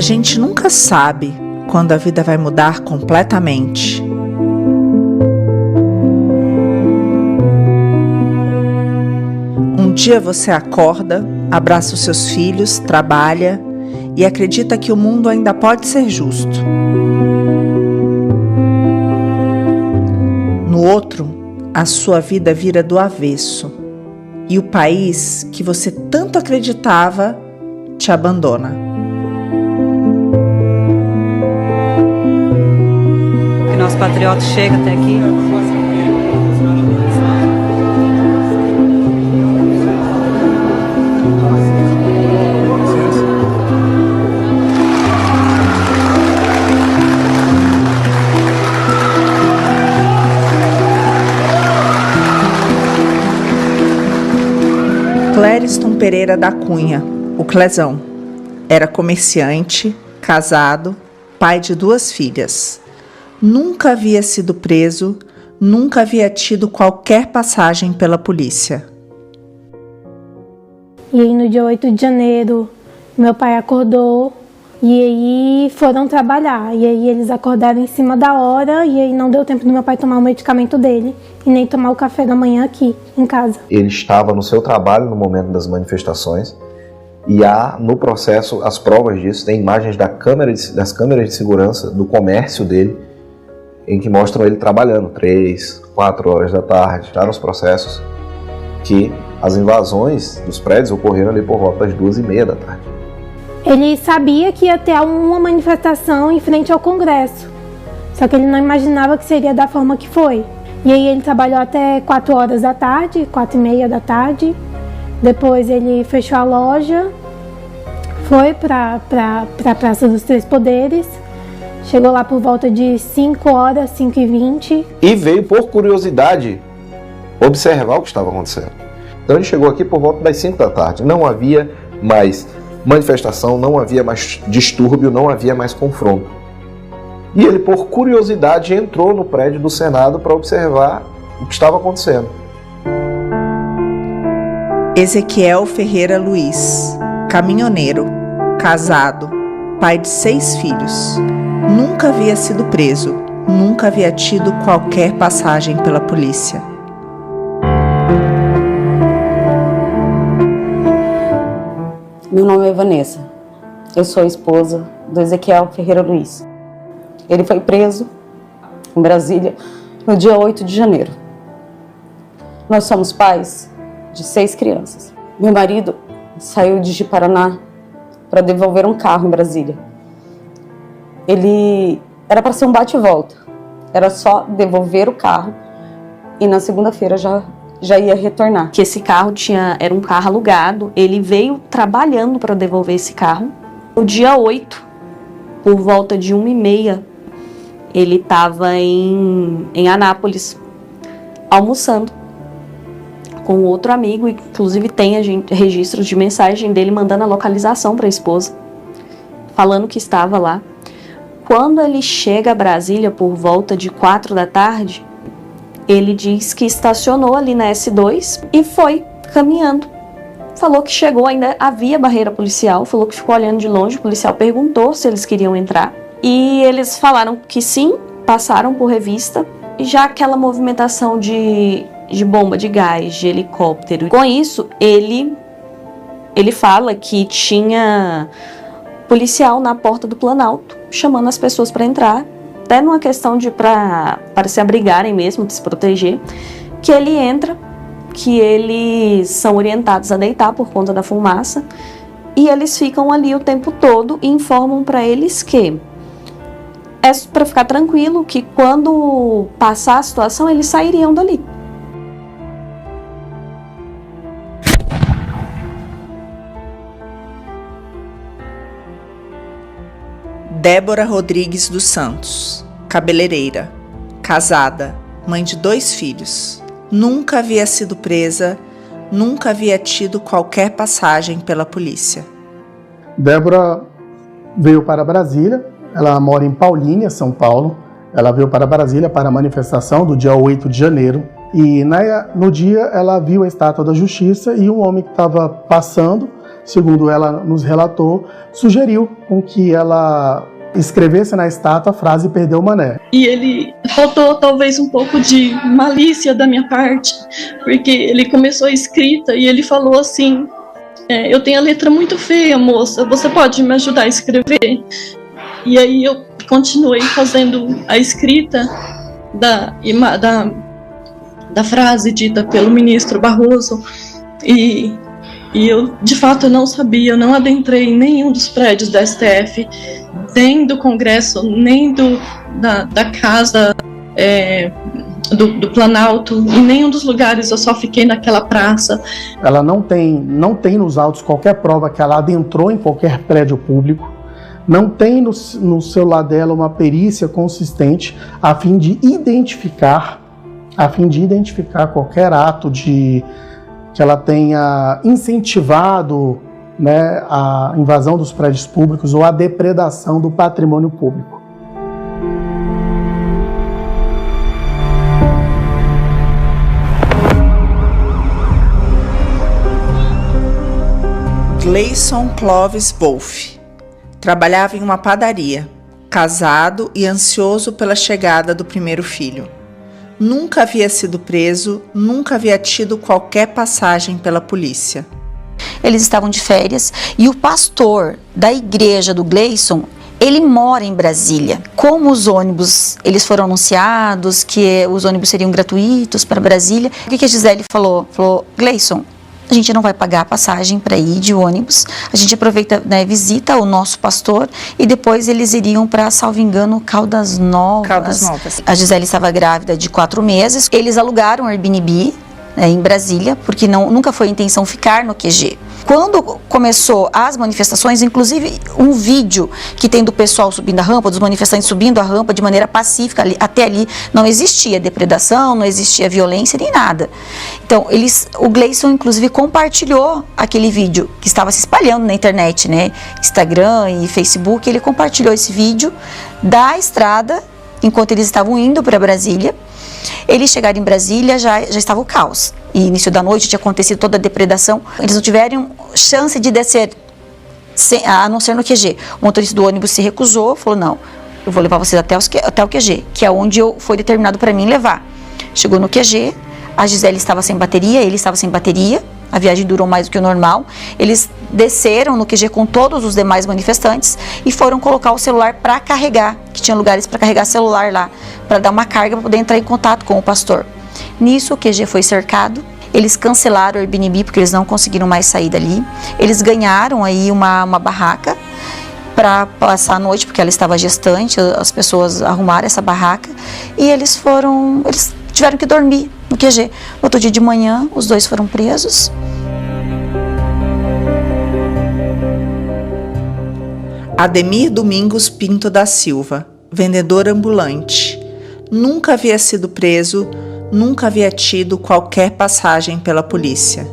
gente nunca sabe quando a vida vai mudar completamente. Um dia você acorda, abraça os seus filhos, trabalha e acredita que o mundo ainda pode ser justo. No outro, a sua vida vira do avesso e o país que você tanto acreditava te abandona. Que nosso patriota chega até aqui. Clériston Pereira da Cunha, o Clezão, era comerciante, casado, pai de 2 filhas. Nunca havia sido preso, nunca havia tido qualquer passagem pela polícia. E aí no dia 8 de janeiro, meu pai acordou e aí foram trabalhar. E aí eles acordaram em cima da hora e aí não deu tempo do meu pai tomar o medicamento dele e nem tomar o café da manhã aqui em casa. Ele estava no seu trabalho no momento das manifestações e há no processo as provas disso, tem imagens das câmeras de segurança do comércio dele em que mostram ele trabalhando 3, 4 horas da tarde. Está nos processos que as invasões dos prédios ocorreram ali por volta das 2h30 da tarde. Ele sabia que ia ter uma manifestação em frente ao Congresso, só que ele não imaginava que seria da forma que foi. E aí ele trabalhou até 4 horas da tarde, 4h30 da tarde. Depois ele fechou a loja, foi para a Praça dos Três Poderes, chegou lá por volta de 5 horas, 5h20. E veio por curiosidade observar o que estava acontecendo. Então ele chegou aqui por volta das 5 da tarde, não havia mais manifestação, não havia mais distúrbio, não havia mais confronto. E ele, por curiosidade, entrou no prédio do Senado para observar o que estava acontecendo. Ezequiel Ferreira Luiz, caminhoneiro, casado, pai de 6 filhos. Nunca havia sido preso, nunca havia tido qualquer passagem pela polícia. Meu nome é Vanessa, eu sou a esposa do Ezequiel Ferreira Luiz. Ele foi preso em Brasília no dia 8 de janeiro. Nós somos pais de 6 crianças. Meu marido saiu de Ji-Paraná para devolver um carro em Brasília. Ele era para ser um bate e volta, era só devolver o carro e na segunda-feira já ia retornar. Que esse carro era um carro alugado, ele veio trabalhando para devolver esse carro. No dia 8, por volta de 1h30, ele estava em Anápolis, almoçando com outro amigo, inclusive tem registros de mensagem dele mandando a localização para a esposa, falando que estava lá. Quando ele chega a Brasília por volta de 4 da tarde, ele diz que estacionou ali na S2 e foi caminhando. Falou que chegou, ainda havia barreira policial, falou que ficou olhando de longe, o policial perguntou se eles queriam entrar. E eles falaram que sim, passaram por revista. E já aquela movimentação de bomba de gás, de helicóptero. Com isso, ele fala que tinha policial na porta do Planalto, chamando as pessoas para entrar. Até numa questão para se abrigarem mesmo, de se proteger, que ele entra, que eles são orientados a deitar por conta da fumaça, e eles ficam ali o tempo todo e informam para eles que é para ficar tranquilo, que quando passar a situação, eles sairiam dali. Débora Rodrigues dos Santos, cabeleireira, casada, mãe de 2 filhos. Nunca havia sido presa, nunca havia tido qualquer passagem pela polícia. Débora veio para Brasília, ela mora em Paulínia, São Paulo. Ela veio para Brasília para a manifestação do dia 8 de janeiro. E no dia ela viu a Estátua da Justiça e um homem que estava passando segundo ela nos relatou, sugeriu com que ela escrevesse na estátua a frase "perdeu o mané". E ele faltou talvez um pouco de malícia da minha parte, porque ele começou a escrita e ele falou assim: eu tenho a letra muito feia, moça, você pode me ajudar a escrever? E aí eu continuei fazendo a escrita da frase dita pelo ministro Barroso, e eu, de fato, eu não sabia, eu não adentrei em nenhum dos prédios da STF, nem do Congresso, nem da casa do Planalto, em nenhum dos lugares, eu só fiquei naquela praça. Ela não tem nos autos qualquer prova que ela adentrou em qualquer prédio público, não tem no celular dela uma perícia consistente a fim de identificar qualquer ato que ela tenha incentivado, né, a invasão dos prédios públicos ou a depredação do patrimônio público. Gleison Clovis Wolff trabalhava em uma padaria, casado e ansioso pela chegada do primeiro filho. Nunca havia sido preso, nunca havia tido qualquer passagem pela polícia. Eles estavam de férias e o pastor da igreja do Gleison, ele mora em Brasília. Como os ônibus, eles foram anunciados que os ônibus seriam gratuitos para Brasília, o que a Gisele falou? Falou: Gleison, a gente não vai pagar a passagem para ir de ônibus, a gente aproveita, né, visita o nosso pastor e depois eles iriam para, salvo engano, Caldas Novas. A Gisele estava grávida de 4 meses, eles alugaram um Airbnb, né, em Brasília, porque nunca foi a intenção ficar no QG. Quando começou as manifestações, inclusive um vídeo que tem do pessoal subindo a rampa, dos manifestantes subindo a rampa de maneira pacífica, até ali não existia depredação, não existia violência nem nada. Então, o Gleison inclusive compartilhou aquele vídeo que estava se espalhando na internet, né? Instagram e Facebook, ele compartilhou esse vídeo da estrada, enquanto eles estavam indo para Brasília. Eles chegaram em Brasília, já estava o caos. E início da noite tinha acontecido toda a depredação. Eles não tiveram chance de descer, a não ser no QG. O motorista do ônibus se recusou, falou: não, eu vou levar vocês até o QG, que é onde foi determinado para mim levar. Chegou no QG, a Gisele estava sem bateria, ele estava sem bateria. A viagem durou mais do que o normal. Eles desceram no QG com todos os demais manifestantes e foram colocar o celular para carregar, que tinha lugares para carregar celular lá, para dar uma carga para poder entrar em contato com o pastor. Nisso o QG foi cercado, eles cancelaram o Airbnb porque eles não conseguiram mais sair dali. Eles ganharam aí uma barraca para passar a noite, porque ela estava gestante, as pessoas arrumaram essa barraca e eles tiveram que dormir no QG. No outro dia de manhã, os dois foram presos. Ademir Domingos Pinto da Silva, vendedor ambulante. Nunca havia sido preso, nunca havia tido qualquer passagem pela polícia.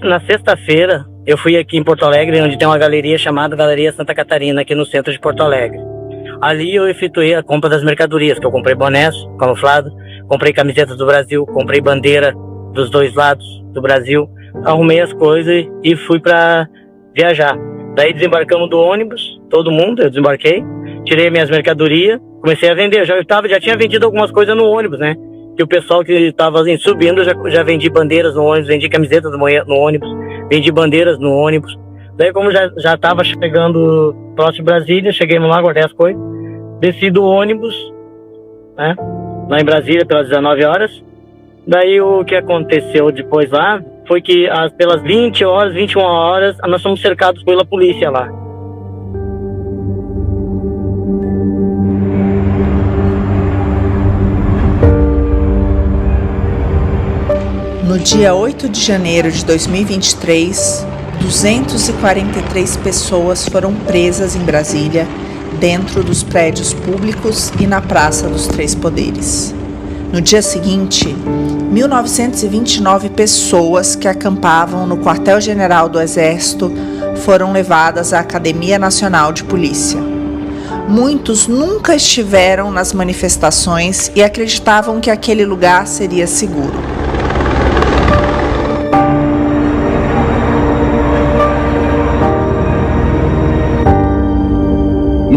Na sexta-feira, eu fui aqui em Porto Alegre, onde tem uma galeria chamada Galeria Santa Catarina, aqui no centro de Porto Alegre. Ali eu efetuei a compra das mercadorias, que eu comprei bonés camuflado, comprei camisetas do Brasil, comprei bandeira dos 2 lados do Brasil, arrumei as coisas e fui para viajar. Daí desembarcamos do ônibus, todo mundo, eu desembarquei, tirei minhas mercadorias, comecei a vender. Já tinha vendido algumas coisas no ônibus, né? Que o pessoal que estava subindo, já vendi bandeiras no ônibus, vendi camisetas no ônibus, vendi bandeiras no ônibus. Daí, como já estava chegando próximo de Brasília, cheguei lá, guardei as coisas, desci do ônibus, né? Lá em Brasília, pelas 19 horas. Daí o que aconteceu depois lá foi que pelas 20 horas, 21 horas, nós fomos cercados pela polícia lá. No dia 8 de janeiro de 2023, 243 pessoas foram presas em Brasília, dentro dos prédios públicos e na Praça dos Três Poderes. No dia seguinte, 1.929 pessoas que acampavam no quartel-general do Exército foram levadas à Academia Nacional de Polícia. Muitos nunca estiveram nas manifestações e acreditavam que aquele lugar seria seguro.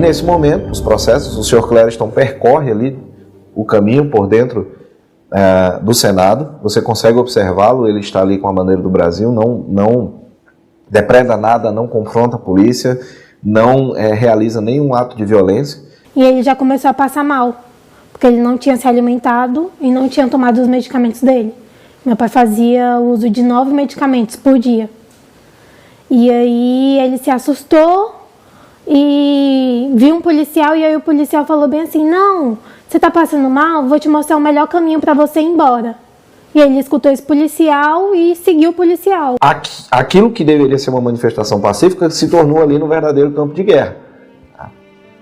nesse momento, os processos, o senhor Clériston percorre ali o caminho por dentro do Senado, você consegue observá-lo, ele está ali com a bandeira do Brasil, não depreda nada, não confronta a polícia, não realiza nenhum ato de violência. E ele já começou a passar mal, porque ele não tinha se alimentado e não tinha tomado os medicamentos dele. Meu pai fazia uso de 9 medicamentos por dia. E aí ele se assustou e viu um policial, e aí o policial falou bem assim: não, você tá passando mal? Vou te mostrar o melhor caminho para você ir embora. E ele escutou esse policial e seguiu o policial. Aquilo que deveria ser uma manifestação pacífica se tornou ali no verdadeiro campo de guerra.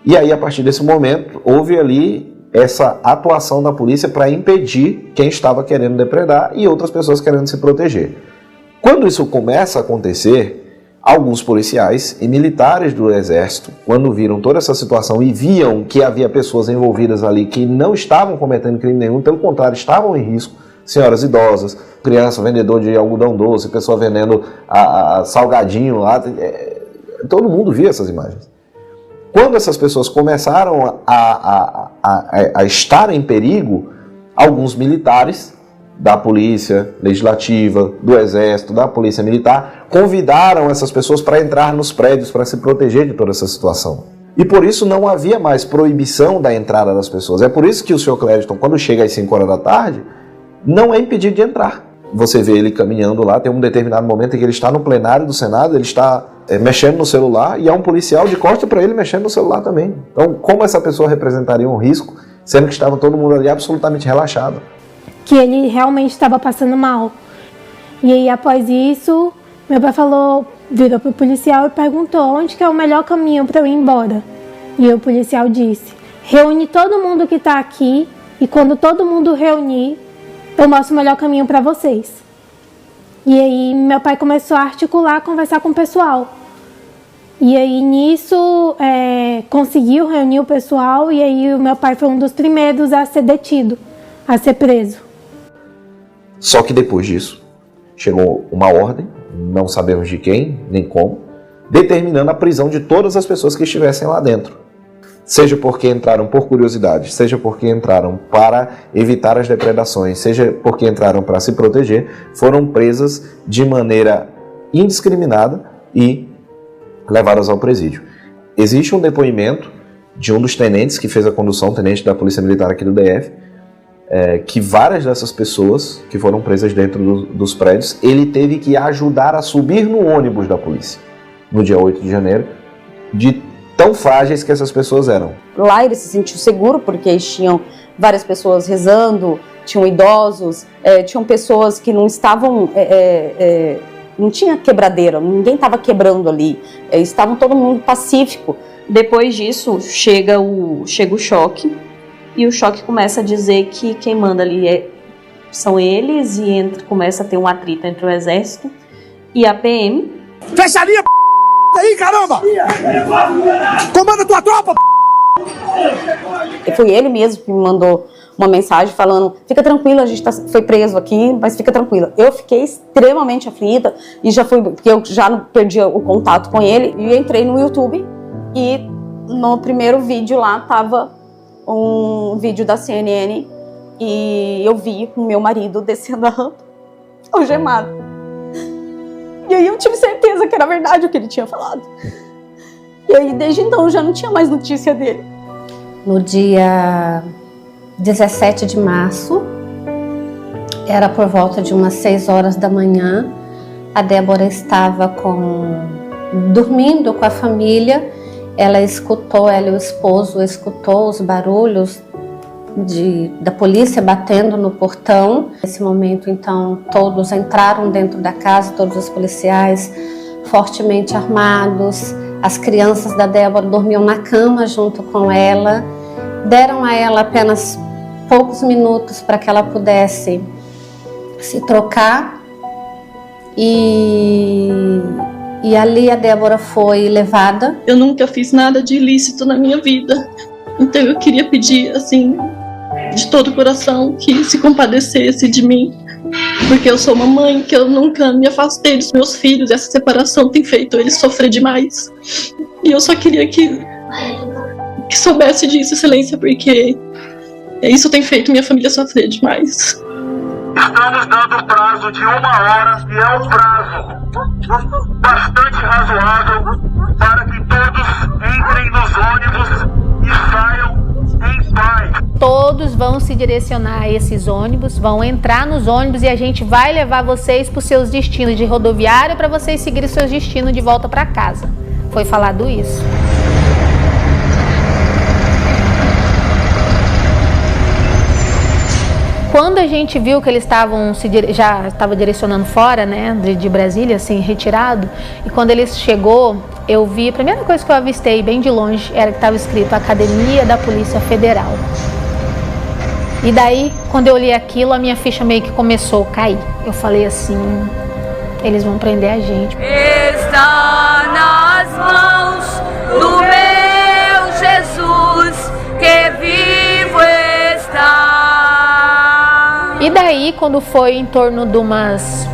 E aí, a partir desse momento, houve ali essa atuação da polícia para impedir quem estava querendo depredar e outras pessoas querendo se proteger. Quando isso começa a acontecer, alguns policiais e militares do Exército, quando viram toda essa situação e viam que havia pessoas envolvidas ali que não estavam cometendo crime nenhum, pelo contrário, estavam em risco, senhoras idosas, criança, vendedor de algodão doce, pessoa vendendo salgadinho lá, todo mundo via essas imagens. Quando essas pessoas começaram a estar em perigo, alguns militares da polícia legislativa, do exército, da polícia militar, convidaram essas pessoas para entrar nos prédios para se proteger de toda essa situação. E por isso não havia mais proibição da entrada das pessoas. É por isso que o senhor Clériston, quando chega às 5 horas da tarde, não é impedido de entrar. Você vê ele caminhando lá, tem um determinado momento em que ele está no plenário do Senado, ele está mexendo no celular e há um policial de costa para ele mexendo no celular também. Então, como essa pessoa representaria um risco, sendo que estava todo mundo ali absolutamente relaxado? Que ele realmente estava passando mal. E aí, após isso, meu pai virou para o policial e perguntou: onde que é o melhor caminho para eu ir embora? E o policial disse: reúne todo mundo que está aqui e quando todo mundo reunir, eu mostro o melhor caminho para vocês. E aí meu pai começou a articular, conversar com o pessoal. E aí nisso conseguiu reunir o pessoal, e aí o meu pai foi um dos primeiros a ser detido, a ser preso. Só que depois disso, chegou uma ordem, não sabemos de quem, nem como, determinando a prisão de todas as pessoas que estivessem lá dentro. Seja porque entraram por curiosidade, seja porque entraram para evitar as depredações, seja porque entraram para se proteger, foram presas de maneira indiscriminada e levadas ao presídio. Existe um depoimento de um dos tenentes que fez a condução, tenente da Polícia Militar aqui do DF, que várias dessas pessoas que foram presas dentro dos prédios, ele teve que ajudar a subir no ônibus da polícia, no dia 8 de janeiro, de tão frágeis que essas pessoas eram. Lá ele se sentiu seguro, porque tinham várias pessoas rezando, tinham idosos, tinham pessoas que não estavam... não tinha quebradeira, ninguém estava quebrando ali, estavam todo mundo pacífico. Depois disso, chega o choque, e o choque começa a dizer que quem manda ali são eles, e começa a ter um atrito entre o Exército e a PM. Fecharia aí, caramba! Comanda tua tropa! E foi ele mesmo que me mandou uma mensagem falando: fica tranquila, a gente foi preso aqui, mas fica tranquila. Eu fiquei extremamente aflita, e porque eu já perdi o contato com ele, e eu entrei no YouTube, e no primeiro vídeo lá tava um vídeo da CNN, e eu vi o meu marido descendo a rampa, algemado. E aí eu tive certeza que era verdade o que ele tinha falado. E aí desde então já não tinha mais notícia dele. No dia 17 de março, era por volta de umas 6 horas da manhã, a Débora estava dormindo com a família. Ela e o esposo escutou os barulhos da polícia batendo no portão. Nesse momento, então, todos entraram dentro da casa, todos os policiais fortemente armados. As crianças da Débora dormiam na cama junto com ela. Deram a ela apenas poucos minutos para que ela pudesse se trocar. E ali a Débora foi levada. Eu nunca fiz nada de ilícito na minha vida. Então eu queria pedir, assim, de todo o coração, que se compadecesse de mim. Porque eu sou uma mãe, que eu nunca me afastei dos meus filhos. Essa separação tem feito eles sofrer demais. E eu só queria que que soubesse disso, excelência, porque isso tem feito minha família sofrer demais. Estamos dando prazo de 1 hora e é um prazo bastante razoável para que todos entrem nos ônibus e saiam em paz. Todos vão se direcionar a esses ônibus, vão entrar nos ônibus e a gente vai levar vocês para os seus destinos de rodoviária para vocês seguirem seus destinos de volta para casa. Foi falado isso. Quando a gente viu que eles já estavam direcionando fora, né, de Brasília, assim, retirado, e quando eles chegou, eu vi, a primeira coisa que eu avistei bem de longe era que estava escrito Academia da Polícia Federal. E daí, quando eu olhei aquilo, a minha ficha meio que começou a cair. Eu falei assim, eles vão prender a gente. Está nas mãos do meu Jesus, que vivo está. E daí, quando foi em torno de umas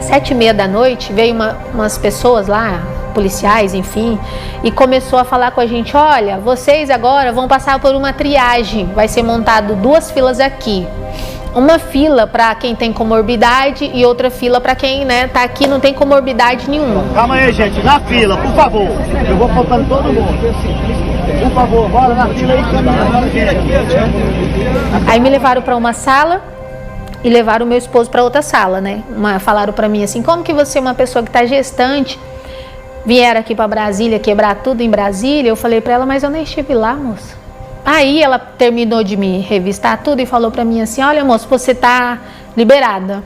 7h30 da noite, veio umas pessoas lá, policiais, enfim, e começou a falar com a gente, olha, vocês agora vão passar por uma triagem, vai ser montado 2 filas aqui. Uma fila para quem tem comorbidade e outra fila para quem, né, tá aqui não tem comorbidade nenhuma. Calma aí, gente, na fila, por favor. Eu vou contando todo mundo. Por favor, bora na fila aí, Aí me levaram para uma sala e levaram o meu esposo para outra sala, né? Falaram para mim assim, como que você, uma pessoa que tá gestante, vieram aqui para Brasília, quebrar tudo em Brasília? Eu falei para ela, mas eu nem estive lá, moça. Aí ela terminou de me revistar tudo e falou para mim assim, olha, moça, você tá liberada.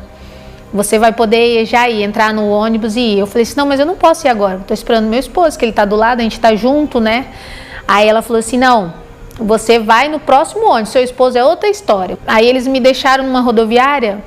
Você vai poder já ir, entrar no ônibus e ir. Eu falei assim, não, mas eu não posso ir agora. Tô esperando meu esposo, que ele tá do lado, a gente tá junto, né? Aí ela falou assim, não, você vai no próximo ônibus, seu esposo é outra história. Aí eles me deixaram numa rodoviária,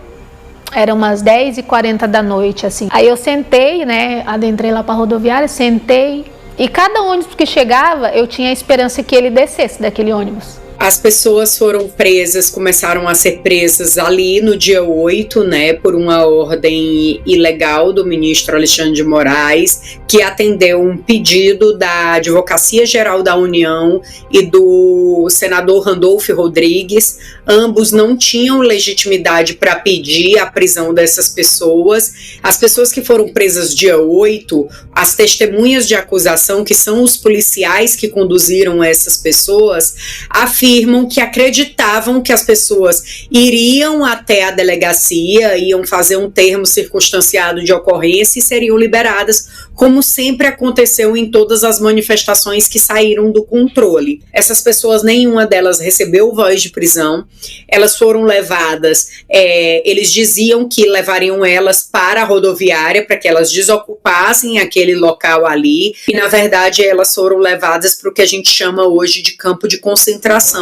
eram umas 10h40 da noite, assim. Aí eu sentei, né, adentrei lá pra rodoviária, sentei, e cada ônibus que chegava, eu tinha a esperança que ele descesse daquele ônibus. As pessoas foram presas, começaram a ser presas ali no dia 8, né, por uma ordem ilegal do ministro Alexandre de Moraes, que atendeu um pedido da Advocacia Geral da União e do senador Randolfo Rodrigues. Ambos não tinham legitimidade para pedir a prisão dessas pessoas. As pessoas que foram presas dia 8, as testemunhas de acusação, que são os policiais que conduziram essas pessoas, afirmam que acreditavam que as pessoas iriam até a delegacia, iam fazer um termo circunstanciado de ocorrência e seriam liberadas, como sempre aconteceu em todas as manifestações que saíram do controle. Essas pessoas, nenhuma delas recebeu voz de prisão, elas foram levadas, eles diziam que levariam elas para a rodoviária para que elas desocupassem aquele local ali, e na verdade elas foram levadas para o que a gente chama hoje de campo de concentração,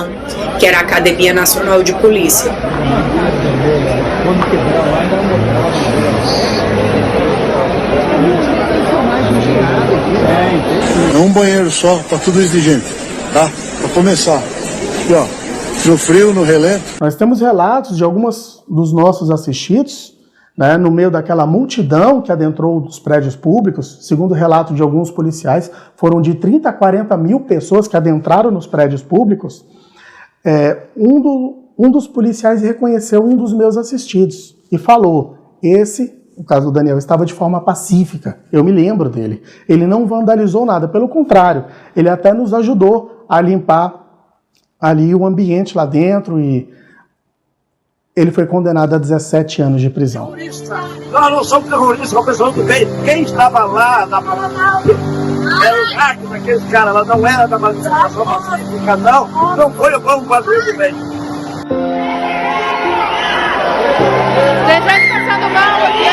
que era a Academia Nacional de Polícia. É um banheiro só para tudo isso de gente, tá? Para começar. Aqui, ó, no frio, no relento. Nós temos relatos de alguns dos nossos assistidos, né, no meio daquela multidão que adentrou dos prédios públicos. Segundo o relato de alguns policiais, foram de 30 a 40 mil pessoas que adentraram nos prédios públicos. Um dos policiais reconheceu um dos meus assistidos e falou, o caso do Daniel, estava de forma pacífica, eu me lembro dele. Ele não vandalizou nada, pelo contrário, ele até nos ajudou a limpar ali o ambiente lá dentro e ele foi condenado a 17 anos de prisão. Nós não somos terroristas, é uma pessoa do bem. Quem estava lá na era o Jacques, aquele cara lá, não era da manifestação pacífica, não foi o Vamos Fazer do Bem. Tem gente passando mal aqui.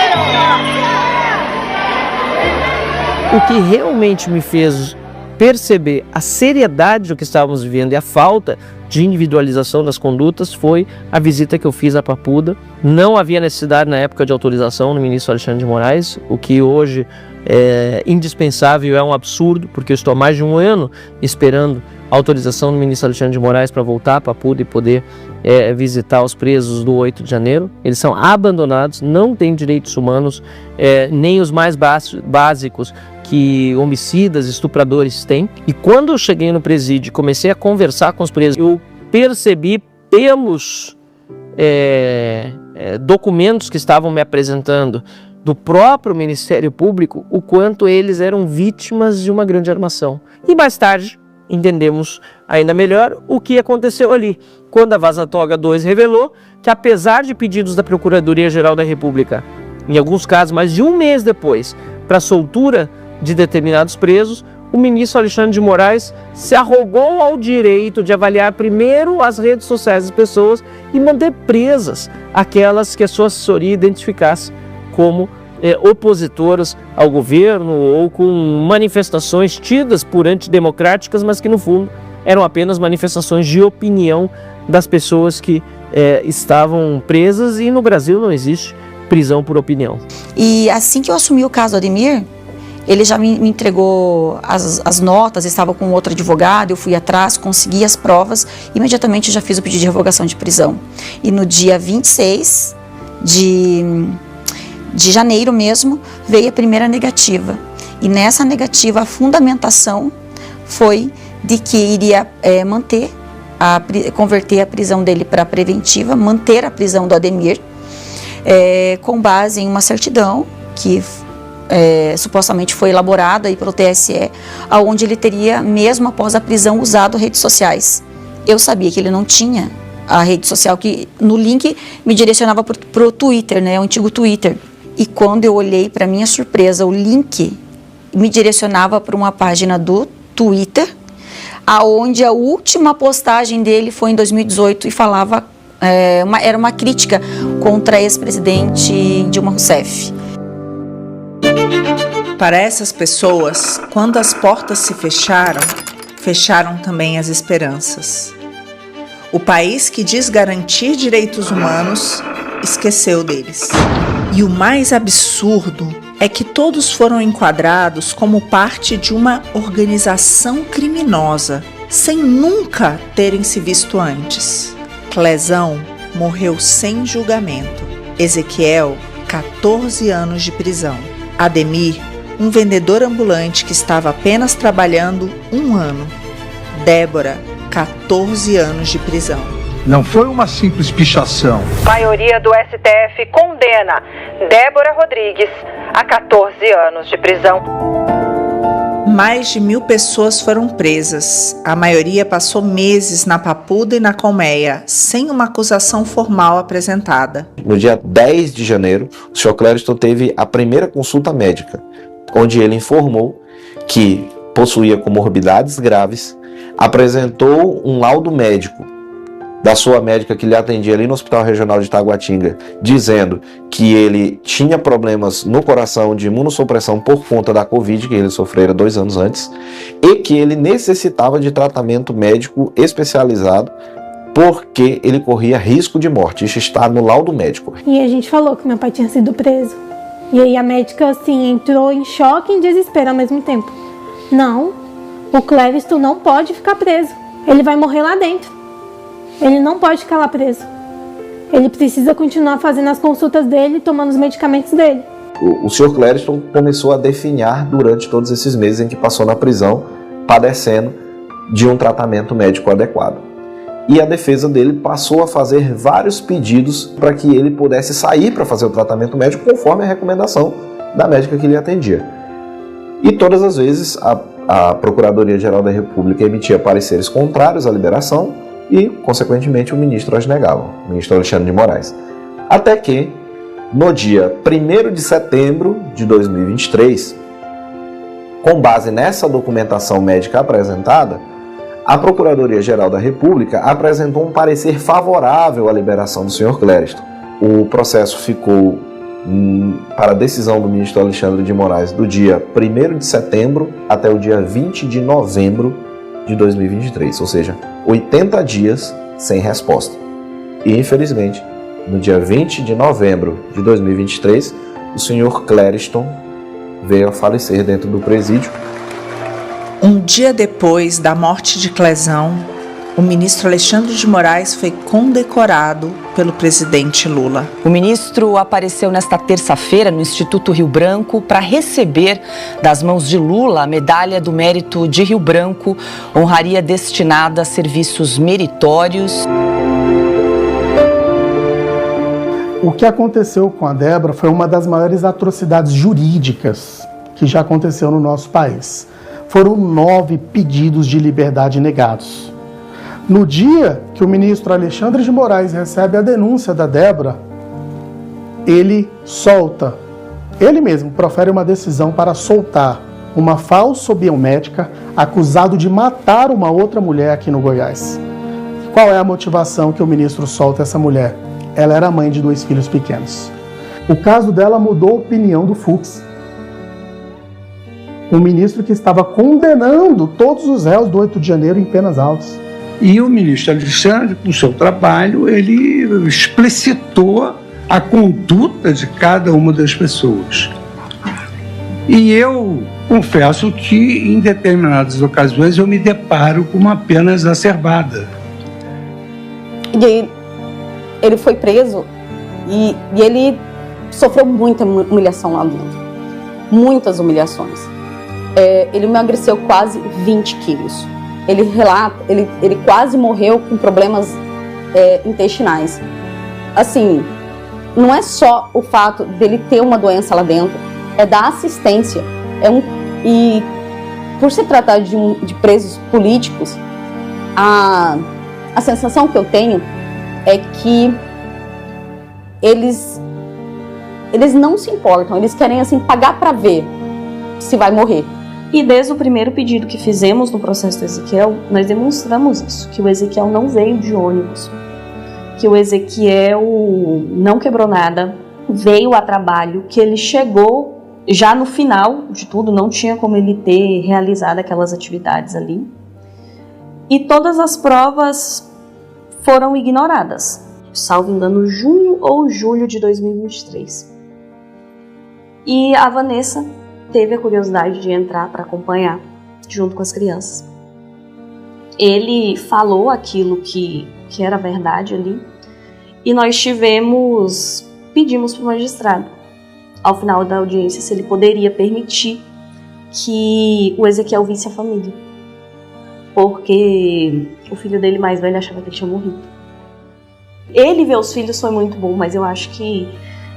O que realmente me fez perceber a seriedade do que estávamos vivendo e a falta de individualização das condutas foi a visita que eu fiz à Papuda. Não havia necessidade na época de autorização no ministro Alexandre de Moraes, o que hoje é indispensável, é um absurdo, porque eu estou há mais de um ano esperando a autorização do ministro Alexandre de Moraes para voltar a Papuda e poder visitar os presos do 8 de janeiro. Eles são abandonados, não têm direitos humanos, nem os mais básicos, que homicidas, estupradores têm. E quando eu cheguei no presídio e comecei a conversar com os presos, eu percebi pelos documentos que estavam me apresentando do próprio Ministério Público o quanto eles eram vítimas de uma grande armação. E mais tarde entendemos ainda melhor o que aconteceu ali, quando a Vaza Toga 2 revelou que, apesar de pedidos da Procuradoria-Geral da República, em alguns casos mais de um mês depois, para a soltura de determinados presos, o ministro Alexandre de Moraes se arrogou ao direito de avaliar primeiro as redes sociais das pessoas e manter presas aquelas que a sua assessoria identificasse como opositoras ao governo ou com manifestações tidas por antidemocráticas, mas que no fundo eram apenas manifestações de opinião das pessoas que estavam presas, e no Brasil não existe prisão por opinião. E assim que eu assumi o caso do Ademir, ele já me entregou as notas, estava com outro advogado, eu fui atrás, consegui as provas, imediatamente já fiz o pedido de revogação de prisão. E no dia 26 de janeiro mesmo, veio a primeira negativa. E nessa negativa, a fundamentação foi de que iria converter a prisão dele para preventiva, manter a prisão do Ademir, com base em uma certidão que supostamente foi elaborada aí pelo TSE, onde ele teria, mesmo após a prisão, usado redes sociais. Eu sabia que ele não tinha a rede social, que no link me direcionava para o Twitter, né, o antigo Twitter. E quando eu olhei, para minha surpresa, o link me direcionava para uma página do Twitter, aonde a última postagem dele foi em 2018 e falava, era uma crítica contra a ex-presidente Dilma Rousseff. Para essas pessoas, quando as portas se fecharam, fecharam também as esperanças. O país que diz garantir direitos humanos esqueceu deles. E o mais absurdo é que todos foram enquadrados como parte de uma organização criminosa, sem nunca terem se visto antes. Clezão morreu sem julgamento. Ezequiel, 14 anos de prisão. Ademir, um vendedor ambulante que estava apenas trabalhando 1 ano. Débora, 14 anos de prisão. Não foi uma simples pichação. Maioria do STF condena Débora Rodrigues a 14 anos de prisão. Mais de 1.000 pessoas foram presas. A maioria passou meses na Papuda e na Colmeia, sem uma acusação formal apresentada. No dia 10 de janeiro, o Sr. Clériston teve a primeira consulta médica, onde ele informou que possuía comorbidades graves, apresentou um laudo médico da sua médica que lhe atendia ali no Hospital Regional de Taguatinga, dizendo que ele tinha problemas no coração de imunossupressão por conta da Covid, que ele sofrera 2 anos antes, e que ele necessitava de tratamento médico especializado porque ele corria risco de morte. Isso está no laudo médico. E a gente falou que meu pai tinha sido preso. E aí a médica, assim, entrou em choque e em desespero ao mesmo tempo. Não, o Clériston não pode ficar preso. Ele vai morrer lá dentro. Ele não pode ficar lá preso. Ele precisa continuar fazendo as consultas dele, tomando os medicamentos dele. O Sr. Clériston começou a definhar durante todos esses meses em que passou na prisão, padecendo de um tratamento médico adequado. E a defesa dele passou a fazer vários pedidos para que ele pudesse sair para fazer o tratamento médico conforme a recomendação da médica que lhe atendia. E todas as vezes a Procuradoria-Geral da República emitia pareceres contrários à liberação e, consequentemente, o ministro as negava, o ministro Alexandre de Moraes. Até que, no dia 1º de setembro de 2023, com base nessa documentação médica apresentada, a Procuradoria-Geral da República apresentou um parecer favorável à liberação do Sr. Clériston. O processo ficou para a decisão do ministro Alexandre de Moraes do dia 1º de setembro até o dia 20 de novembro de 2023, ou seja, 80 dias sem resposta. E, infelizmente, no dia 20 de novembro de 2023, o Sr. Clériston veio a falecer dentro do presídio. Um dia depois da morte de Clezão, o ministro Alexandre de Moraes foi condecorado pelo presidente Lula. O ministro apareceu nesta terça-feira no Instituto Rio Branco para receber das mãos de Lula a Medalha do Mérito de Rio Branco, honraria destinada a serviços meritórios. O que aconteceu com a Débora foi uma das maiores atrocidades jurídicas que já aconteceu no nosso país. Foram 9 pedidos de liberdade negados. No dia que o ministro Alexandre de Moraes recebe a denúncia da Débora, ele solta, ele mesmo profere uma decisão para soltar uma falsobiomédica acusado de matar uma outra mulher aqui no Goiás. Qual é a motivação que o ministro solta essa mulher? Ela era mãe de 2 filhos pequenos. O caso dela mudou a opinião do Fux. Um ministro que estava condenando todos os réus do 8 de janeiro em penas altas. E o ministro Alexandre, com o seu trabalho, ele explicitou a conduta de cada uma das pessoas. E eu confesso que, em determinadas ocasiões, eu me deparo com uma pena exacerbada. E aí, ele foi preso e ele sofreu muita humilhação lá dentro. Muitas humilhações. Ele emagreceu quase 20 quilos. Ele relata, ele quase morreu com problemas intestinais. Assim, não é só o fato dele ter uma doença lá dentro, é da assistência. E por se tratar de presos políticos, a sensação que eu tenho é que eles não se importam, eles querem assim pagar para ver se vai morrer. E desde o primeiro pedido que fizemos no processo do Ezequiel, nós demonstramos isso, que o Ezequiel não veio de ônibus, que o Ezequiel não quebrou nada, veio a trabalho, que ele chegou já no final de tudo, não tinha como ele ter realizado aquelas atividades ali. E todas as provas foram ignoradas, salvo engano, junho ou julho de 2023. E a Vanessa teve a curiosidade de entrar para acompanhar junto com as crianças. Ele falou aquilo que era verdade ali e nós pedimos para o magistrado, ao final da audiência, se ele poderia permitir que o Ezequiel visse a família, porque o filho dele mais velho achava que ele tinha morrido. Ele ver os filhos foi muito bom, mas eu acho que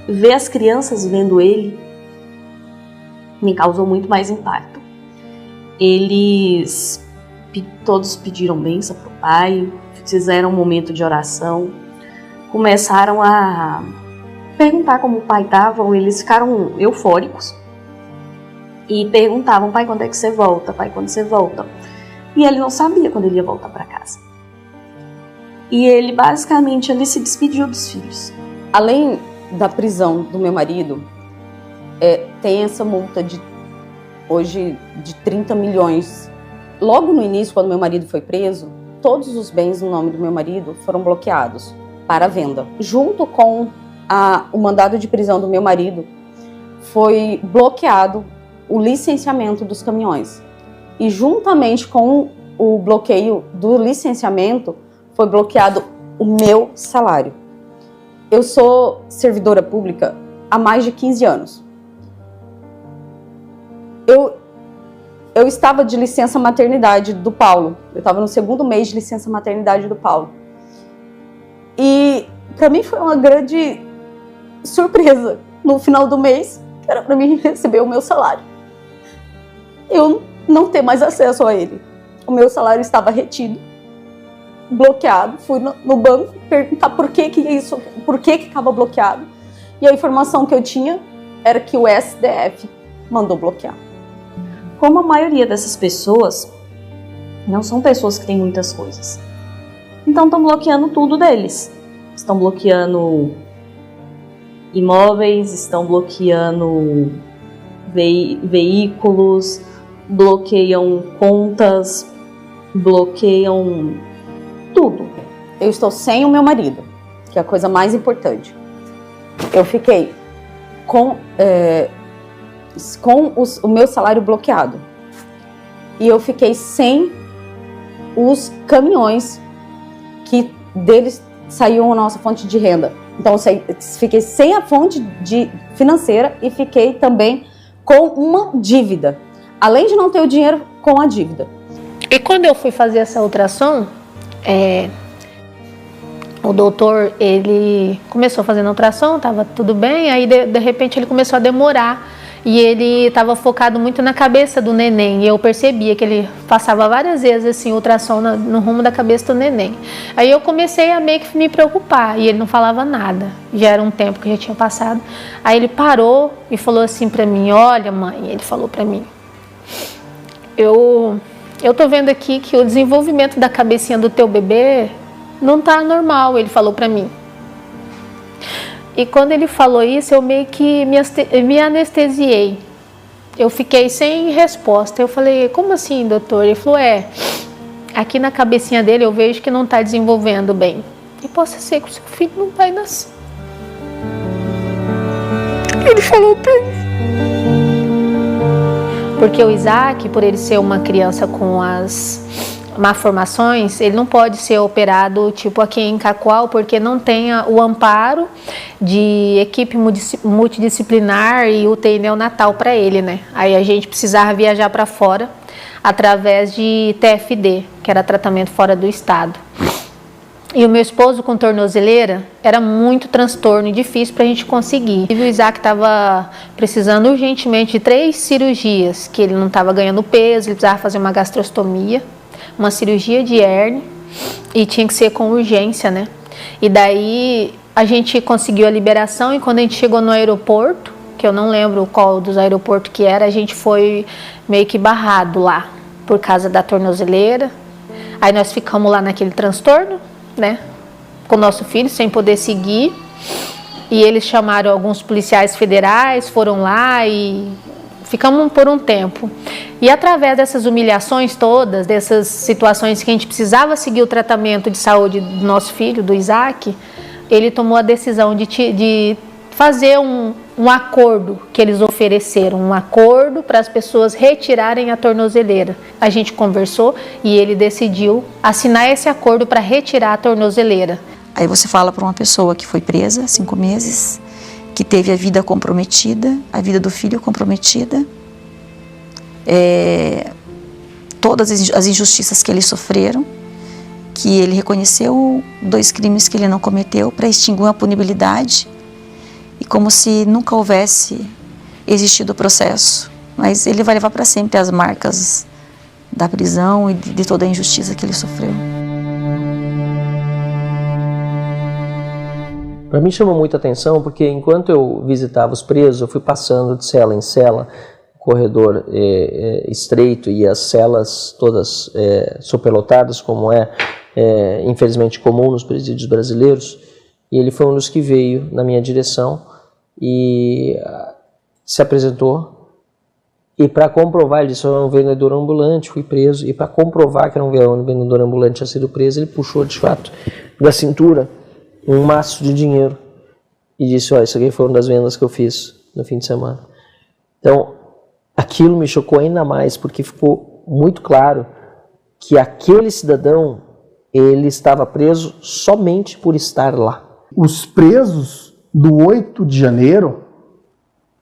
ver as crianças vendo ele me causou muito mais impacto. Eles todos pediram bênção para o pai, fizeram um momento de oração, começaram a perguntar como o pai estava, eles ficaram eufóricos e perguntavam: pai, quando é que você volta? Pai, quando você volta? E ele não sabia quando ele ia voltar para casa. E ele basicamente ali se despediu dos filhos. Além da prisão do meu marido, tem essa multa hoje de 30 milhões. Logo no início, quando meu marido foi preso, todos os bens no nome do meu marido foram bloqueados para venda. Junto com o mandado de prisão do meu marido, foi bloqueado o licenciamento dos caminhões. E juntamente com o bloqueio do licenciamento, foi bloqueado o meu salário. Eu sou servidora pública há mais de 15 anos. Eu estava de licença maternidade do Paulo. Eu estava no 2º mês de licença maternidade do Paulo. E para mim foi uma grande surpresa. No final do mês, era para mim receber o meu salário. Eu não ter mais acesso a ele. O meu salário estava retido, bloqueado. Fui no banco perguntar por que estava bloqueado. E a informação que eu tinha era que o STF mandou bloquear. Como a maioria dessas pessoas não são pessoas que têm muitas coisas, então estão bloqueando tudo deles. Estão bloqueando imóveis, estão bloqueando veículos, bloqueiam contas, bloqueiam tudo. Eu estou sem o meu marido, que é a coisa mais importante. Eu fiquei com o meu salário bloqueado. E eu fiquei sem os caminhões que deles saiu a nossa fonte de renda. Então, eu fiquei sem a fonte financeira e fiquei também com uma dívida. Além de não ter o dinheiro, com a dívida. E quando eu fui fazer essa ultrassom, o doutor, ele começou fazendo ultrassom, estava tudo bem, aí de repente ele começou a demorar. E ele estava focado muito na cabeça do neném. E eu percebia que ele passava várias vezes assim, ultrassom no rumo da cabeça do neném. Aí eu comecei a meio que me preocupar. E ele não falava nada. Já era um tempo que já tinha passado. Aí ele parou e falou assim para mim: olha, mãe, ele falou para mim, eu tô vendo aqui que o desenvolvimento da cabecinha do teu bebê não tá normal, ele falou para mim. E quando ele falou isso, eu meio que me anestesiei. Eu fiquei sem resposta. Eu falei: como assim, doutor? Ele falou: aqui na cabecinha dele eu vejo que não está desenvolvendo bem. E possa ser que o seu filho não vai nascer. Ele falou pra mim. Porque o Isaac, por ele ser uma criança com as malformações, ele não pode ser operado tipo aqui em Cacoal, porque não tem o amparo de equipe multidisciplinar e UTI neonatal para ele, né? Aí a gente precisava viajar para fora através de TFD, que era tratamento fora do estado. E o meu esposo com tornozeleira era muito transtorno e difícil para a gente conseguir. E o Isaac estava precisando urgentemente de 3 cirurgias, que ele não estava ganhando peso, ele precisava fazer uma gastrostomia, uma cirurgia de hérnia e tinha que ser com urgência, né? E daí a gente conseguiu a liberação e quando a gente chegou no aeroporto, que eu não lembro qual dos aeroportos que era, a gente foi meio que barrado lá por causa da tornozeleira. Aí nós ficamos lá naquele transtorno, né? Com o nosso filho, sem poder seguir. E eles chamaram alguns policiais federais, foram lá e ficamos por um tempo. E através dessas humilhações todas, dessas situações que a gente precisava seguir o tratamento de saúde do nosso filho, do Isaac, ele tomou a decisão de fazer um acordo que eles ofereceram, um acordo para as pessoas retirarem a tornozeleira. A gente conversou e ele decidiu assinar esse acordo para retirar a tornozeleira. Aí você fala para uma pessoa que foi presa 5 meses, que teve a vida comprometida, a vida do filho comprometida, todas as injustiças que eles sofreram, que ele reconheceu 2 crimes que ele não cometeu para extinguir a punibilidade e como se nunca houvesse existido o processo. Mas ele vai levar para sempre as marcas da prisão e de toda a injustiça que ele sofreu. Para mim chamou muita atenção porque enquanto eu visitava os presos, eu fui passando de cela em cela, corredor estreito e as celas todas superlotadas, como infelizmente comum nos presídios brasileiros, e ele foi um dos que veio na minha direção e se apresentou, e para comprovar, ele disse: eu era um vendedor ambulante, fui preso, e para comprovar que era um vendedor ambulante, tinha sido preso, ele puxou de fato da cintura um maço de dinheiro e disse: isso aqui foi uma das vendas que eu fiz no fim de semana. Então aquilo me chocou ainda mais, porque ficou muito claro que aquele cidadão, ele estava preso somente por estar lá. Os presos do 8 de janeiro,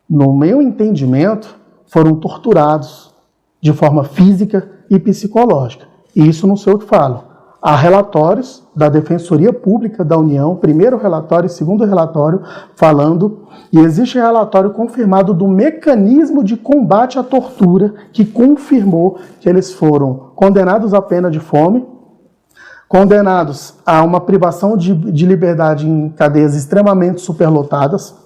no meu entendimento, foram torturados de forma física e psicológica. E isso não sei o que falo. Há relatórios da Defensoria Pública da União, primeiro relatório e segundo relatório, falando, e existe relatório confirmado do mecanismo de combate à tortura, que confirmou que eles foram condenados à pena de fome, condenados a uma privação de liberdade em cadeias extremamente superlotadas,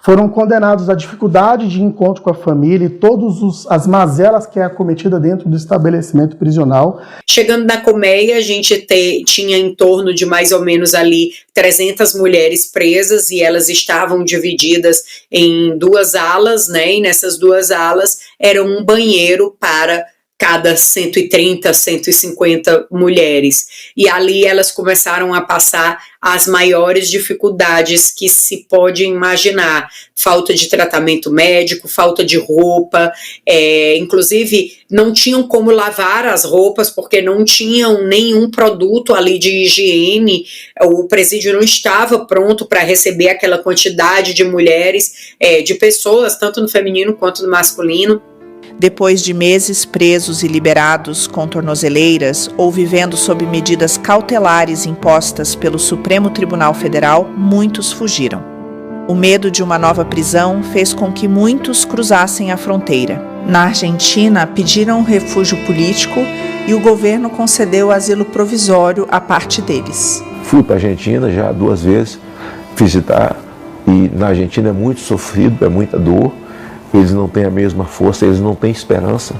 foram condenados à dificuldade de encontro com a família e todas as mazelas que é acometida dentro do estabelecimento prisional. Chegando na colmeia, a gente tinha em torno de mais ou menos ali 300 mulheres presas e elas estavam divididas em 2 alas, né? E nessas 2 alas era um banheiro para cada 130, 150 mulheres. E ali elas começaram a passar as maiores dificuldades que se pode imaginar. Falta de tratamento médico, falta de roupa, inclusive não tinham como lavar as roupas porque não tinham nenhum produto ali de higiene, o presídio não estava pronto para receber aquela quantidade de mulheres, de pessoas, tanto no feminino quanto no masculino. Depois de meses presos e liberados com tornozeleiras ou vivendo sob medidas cautelares impostas pelo Supremo Tribunal Federal, muitos fugiram. O medo de uma nova prisão fez com que muitos cruzassem a fronteira. Na Argentina, pediram refúgio político e o governo concedeu asilo provisório a parte deles. Fui para a Argentina já 2 vezes visitar, e na Argentina é muito sofrido, é muita dor. Eles não têm a mesma força, eles não têm esperança.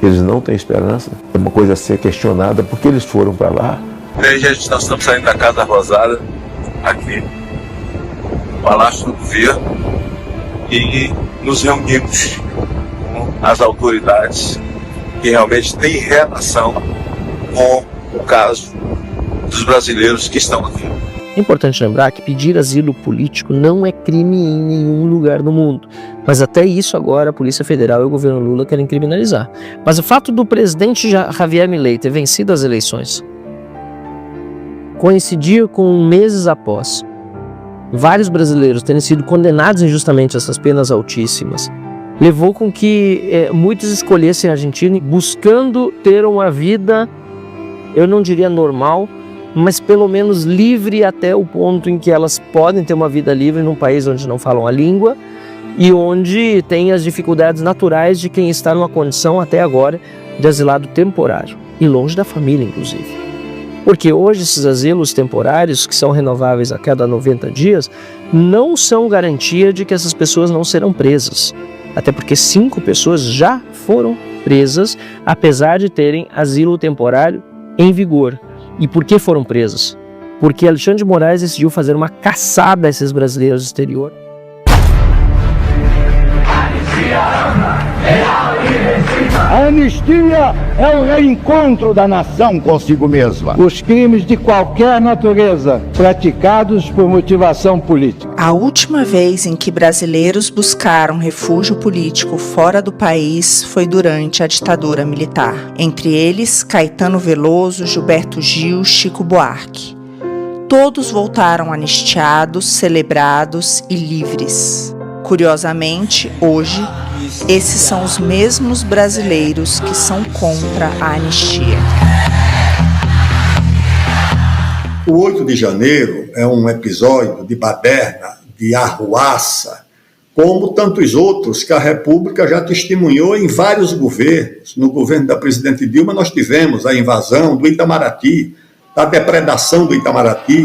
Eles não têm esperança. É uma coisa a ser questionada, porque eles foram para lá. Gente, nós estamos saindo da Casa Rosada, aqui, no Palácio do Governo, e nos reunimos com as autoridades que realmente têm relação com o caso dos brasileiros que estão aqui. É importante lembrar que pedir asilo político não é crime em nenhum lugar do mundo. Mas até isso agora a Polícia Federal e o governo Lula querem criminalizar. Mas o fato do presidente Javier Milei ter vencido as eleições coincidia com meses após vários brasileiros terem sido condenados injustamente a essas penas altíssimas, levou com que muitos escolhessem a Argentina buscando ter uma vida, eu não diria normal, mas pelo menos livre até o ponto em que elas podem ter uma vida livre num país onde não falam a língua e onde tem as dificuldades naturais de quem está numa condição até agora de asilado temporário e longe da família, inclusive. Porque hoje esses asilos temporários, que são renováveis a cada 90 dias, não são garantia de que essas pessoas não serão presas. Até porque 5 pessoas já foram presas, apesar de terem asilo temporário em vigor. E por que foram presos? Porque Alexandre de Moraes decidiu fazer uma caçada a esses brasileiros do exterior. A anistia é o reencontro da nação consigo mesma. Os crimes de qualquer natureza praticados por motivação política. A última vez em que brasileiros buscaram refúgio político fora do país foi durante a ditadura militar. Entre eles, Caetano Veloso, Gilberto Gil, Chico Buarque. Todos voltaram anistiados, celebrados e livres. Curiosamente, hoje, esses são os mesmos brasileiros que são contra a anistia. O 8 de janeiro é um episódio de baderna, de arruaça, como tantos outros que a República já testemunhou em vários governos. No governo da presidente Dilma, nós tivemos a invasão do Itamaraty, a depredação do Itamaraty,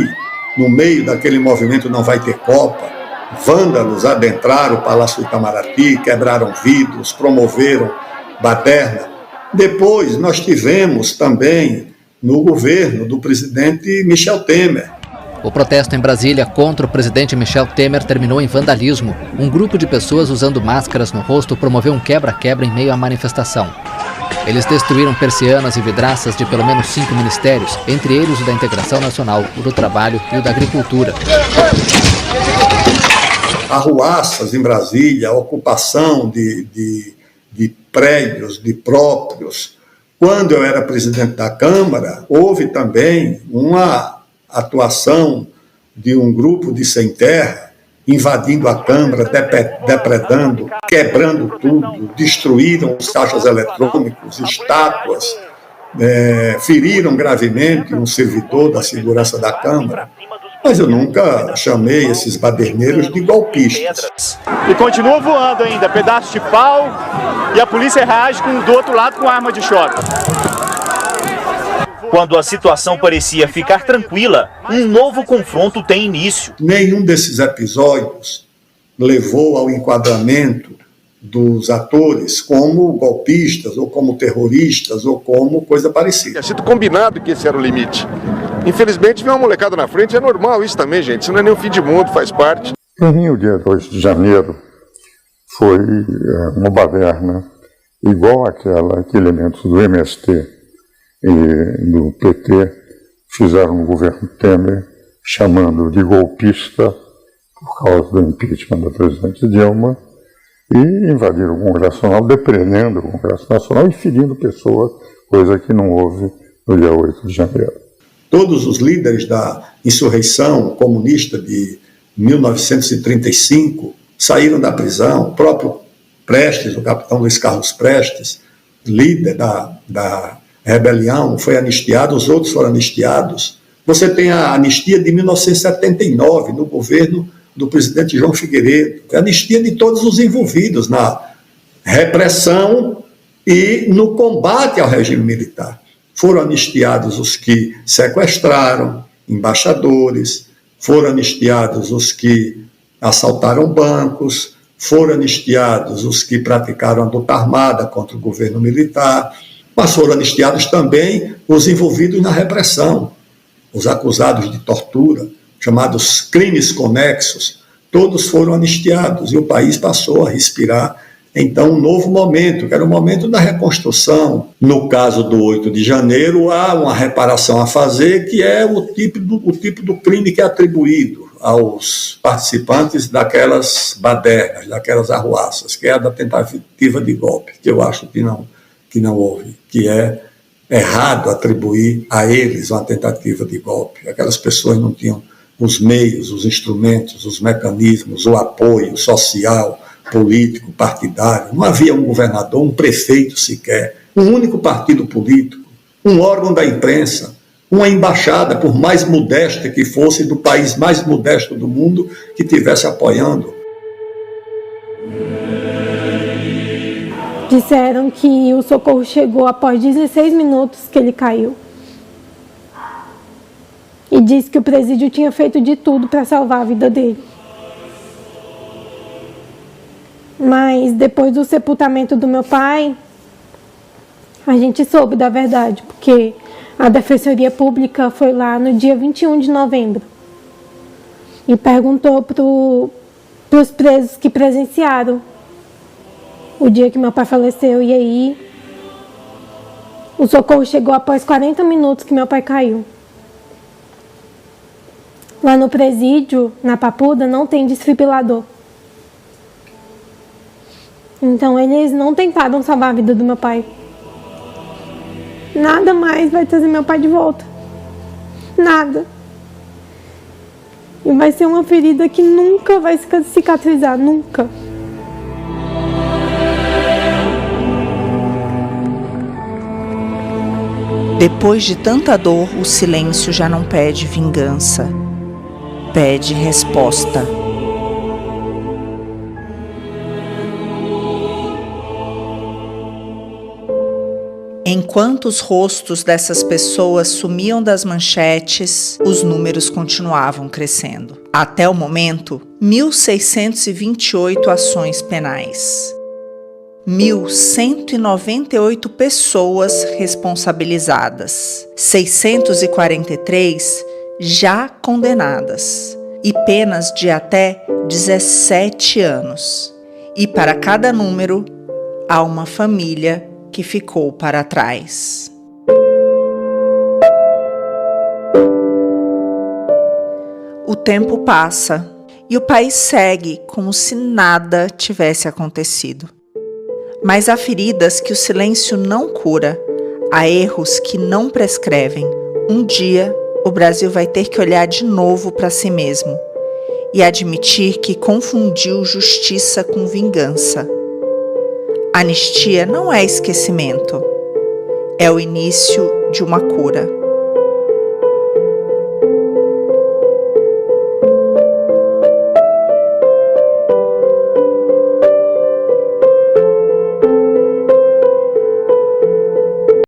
no meio daquele movimento Não Vai Ter Copa. Vândalos adentraram o Palácio do Itamaraty, quebraram vidros, promoveram baderna. Depois nós tivemos também no governo do presidente Michel Temer. O protesto em Brasília contra o presidente Michel Temer terminou em vandalismo. Um grupo de pessoas usando máscaras no rosto promoveu um quebra-quebra em meio à manifestação. Eles destruíram persianas e vidraças de pelo menos 5 ministérios, entre eles o da Integração Nacional, o do Trabalho e o da Agricultura. Arruaças em Brasília, a ocupação de prédios, de próprios. Quando eu era presidente da Câmara, houve também uma atuação de um grupo de sem terra, invadindo a Câmara, depredando, quebrando tudo, destruíram os caixas eletrônicos, estátuas, feriram gravemente um servidor da segurança da Câmara. Mas eu nunca chamei esses baderneiros de golpistas. E continua voando ainda, pedaços de pau, e a polícia reage do outro lado com arma de choque. Quando a situação parecia ficar tranquila, um novo confronto tem início. Nenhum desses episódios levou ao enquadramento dos atores como golpistas, ou como terroristas, ou como coisa parecida. Tinha sido combinado que esse era o limite. Infelizmente, vem uma molecada na frente, é normal isso também, gente. Isso não é nem o fim de mundo, faz parte. Em Rio, dia 2 de janeiro, foi uma baderna. igual àquela que elementos do MST e do PT fizeram no governo Temer, chamando de golpista por causa do impeachment da presidente Dilma, e invadiram o Congresso Nacional, depreendendo o Congresso Nacional e ferindo pessoas, coisa que não houve no dia 8 de janeiro. Todos os líderes da insurreição comunista de 1935 saíram da prisão. O próprio Prestes, o capitão Luiz Carlos Prestes, líder da rebelião, foi anistiado, os outros foram anistiados. Você tem a anistia de 1979, no governo do presidente João Figueiredo, a anistia de todos os envolvidos na repressão e no combate ao regime militar. Foram anistiados os que sequestraram embaixadores, foram anistiados os que assaltaram bancos, foram anistiados os que praticaram a luta armada contra o governo militar, mas foram anistiados também os envolvidos na repressão, os acusados de tortura, chamados crimes conexos, todos foram anistiados e o país passou a respirar, então, um novo momento, que era o momento da reconstrução. No caso do 8 de janeiro, há uma reparação a fazer, que é o tipo do crime que é atribuído aos participantes daquelas badernas, daquelas arruaças, que é a da tentativa de golpe, que eu acho que não houve, que é errado atribuir a eles uma tentativa de golpe. Aquelas pessoas não tinham os meios, os instrumentos, os mecanismos, o apoio social, político, partidário. Não havia um governador, um prefeito sequer, um único partido político, um órgão da imprensa, uma embaixada, por mais modesta que fosse, do país mais modesto do mundo, que estivesse apoiando. Disseram que o socorro chegou após 16 minutos que ele caiu. E disse que o presídio tinha feito de tudo para salvar a vida dele. Mas depois do sepultamento do meu pai, a gente soube da verdade, porque a Defensoria Pública foi lá no dia 21 de novembro e perguntou para os presos que presenciaram o dia que meu pai faleceu. E aí, o socorro chegou após 40 minutos que meu pai caiu. Lá no presídio, na Papuda, não tem desfibrilador. Então, eles não tentaram salvar a vida do meu pai. Nada mais vai trazer meu pai de volta. Nada. E vai ser uma ferida que nunca vai cicatrizar, nunca. Depois de tanta dor, o silêncio já não pede vingança, pede resposta. Enquanto os rostos dessas pessoas sumiam das manchetes, os números continuavam crescendo. Até o momento, 1.628 ações penais. 1.198 pessoas responsabilizadas. 643 já condenadas. E penas de até 17 anos. E para cada número, há uma família que ficou para trás. O tempo passa e o país segue como se nada tivesse acontecido. Mas há feridas que o silêncio não cura, há erros que não prescrevem. Um dia, o Brasil vai ter que olhar de novo para si mesmo e admitir que confundiu justiça com vingança. Anistia não é esquecimento, é o início de uma cura.